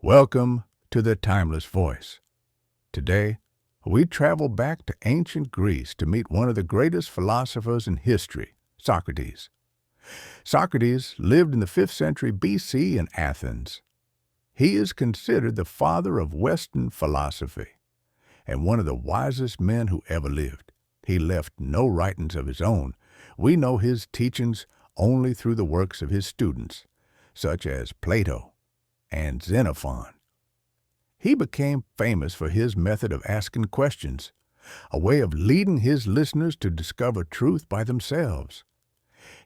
Welcome to the Timeless Voice. Today, we travel back to ancient Greece to meet one of the greatest philosophers in history, Socrates. Socrates lived in the 5th century BC in Athens. He is considered the father of Western philosophy and one of the wisest men who ever lived. He left no writings of his own. We know his teachings only through the works of his students, such as Plato and Xenophon. He became famous for his method of asking questions, a way of leading his listeners to discover truth by themselves.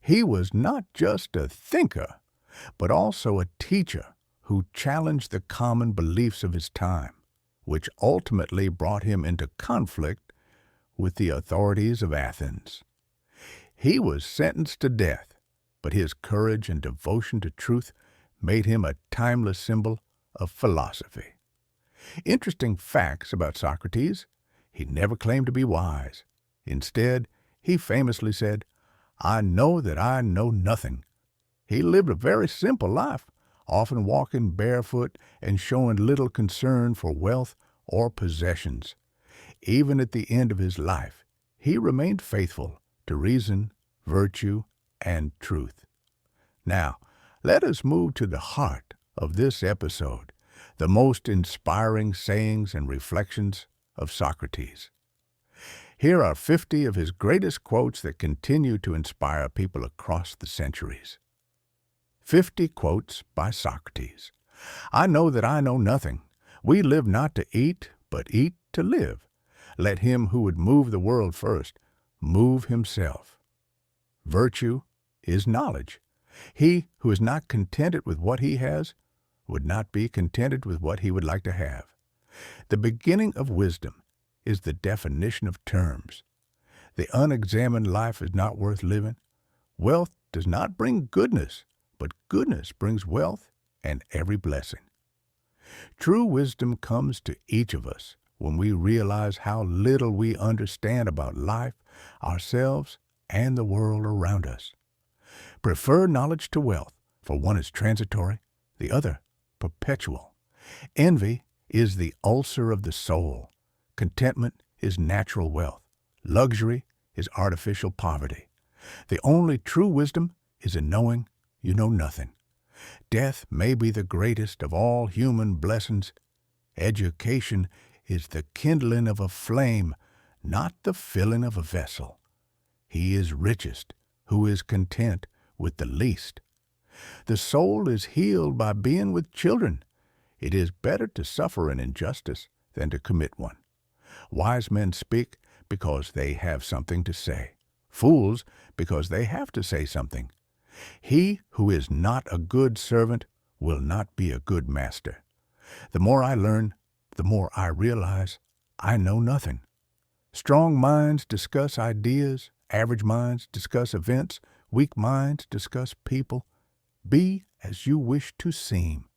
He was not just a thinker, but also a teacher who challenged the common beliefs of his time, which ultimately brought him into conflict with the authorities of Athens. He was sentenced to death, but his courage and devotion to truth made him a timeless symbol of philosophy. Interesting facts about Socrates: he never claimed to be wise. Instead, he famously said, "I know that I know nothing." He lived a very simple life, often walking barefoot and showing little concern for wealth or possessions. Even at the end of his life, he remained faithful to reason, virtue, and truth. Now, let us move to the heart of this episode, the most inspiring sayings and reflections of Socrates. Here are 50 of his greatest quotes that continue to inspire people across the centuries. 50 quotes by Socrates. I know that I know nothing. We live not to eat, but eat to live. Let him who would move the world first move himself. Virtue is knowledge. He who is not contented with what he has would not be contented with what he would like to have. The beginning of wisdom is the definition of terms. The unexamined life is not worth living. Wealth does not bring goodness, but goodness brings wealth and every blessing. True wisdom comes to each of us when we realize how little we understand about life, ourselves, and the world around us. Prefer knowledge to wealth, for one is transitory, the other perpetual. Envy is the ulcer of the soul. Contentment is natural wealth. Luxury is artificial poverty. The only true wisdom is in knowing you know nothing. Death may be the greatest of all human blessings. Education is the kindling of a flame, not the filling of a vessel. He is richest who is content with the least. The soul is healed by being with children. It is better to suffer an injustice than to commit one. Wise men speak because they have something to say. Fools because they have to say something. He who is not a good servant will not be a good master. The more I learn, the more I realize I know nothing. Strong minds discuss ideas. Average minds discuss events. Weak minds discuss people. Be as you wish to seem.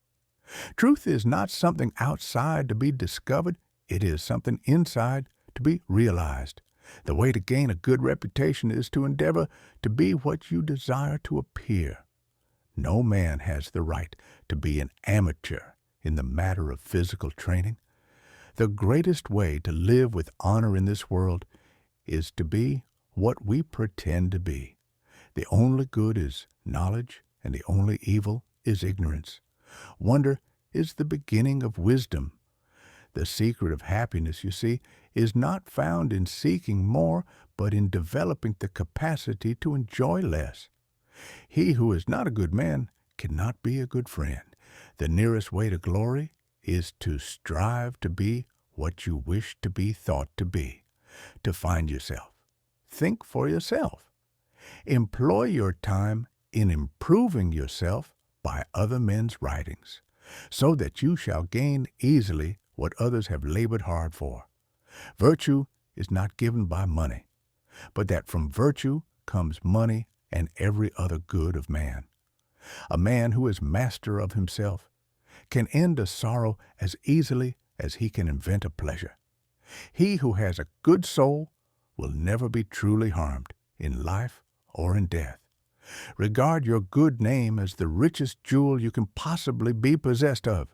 Truth is not something outside to be discovered. It is something inside to be realized. The way to gain a good reputation is to endeavor to be what you desire to appear. No man has the right to be an amateur in the matter of physical training. The greatest way to live with honor in this world is to be what we pretend to be. The only good is knowledge, and the only evil is ignorance. Wonder is the beginning of wisdom. The secret of happiness, you see, is not found in seeking more, but in developing the capacity to enjoy less. He who is not a good man cannot be a good friend. The nearest way to glory is to strive to be what you wish to be thought to be, to find yourself. Think for yourself. Employ your time in improving yourself by other men's writings, so that you shall gain easily what others have labored hard for. Virtue is not given by money, but that from virtue comes money and every other good of man. A man who is master of himself can end a sorrow as easily as he can invent a pleasure. He who has a good soul will never be truly harmed in life or in death. Regard your good name as the richest jewel you can possibly be possessed of.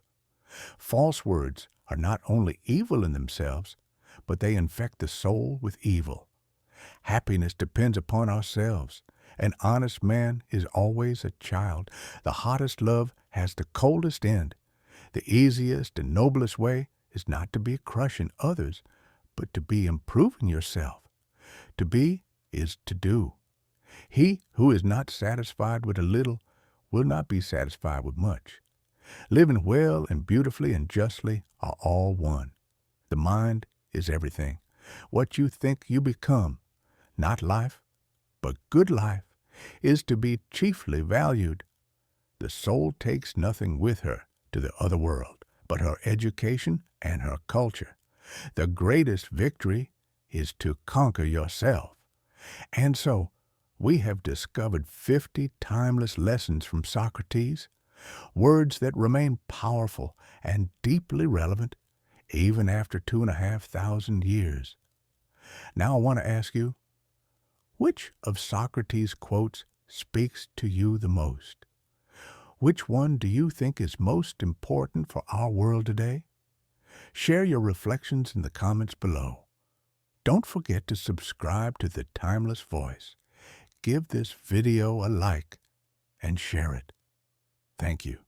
False words are not only evil in themselves, but they infect the soul with evil. Happiness depends upon ourselves. An honest man is always a child. The hottest love has the coldest end. The easiest and noblest way is not to be crushing others, but to be improving yourself. To be is to do. He who is not satisfied with a little will not be satisfied with much. Living well and beautifully and justly are all one. The mind is everything. What you think you become, not life, but good life, is to be chiefly valued. The soul takes nothing with her to the other world but her education and her culture. The greatest victory is to conquer yourself. And so, we have discovered 50 timeless lessons from Socrates, words that remain powerful and deeply relevant even after 2,500 years. Now I want to ask you, which of Socrates' quotes speaks to you the most? Which one do you think is most important for our world today? Share your reflections in the comments below. Don't forget to subscribe to The Timeless Voice. Give this video a like and share it. Thank you.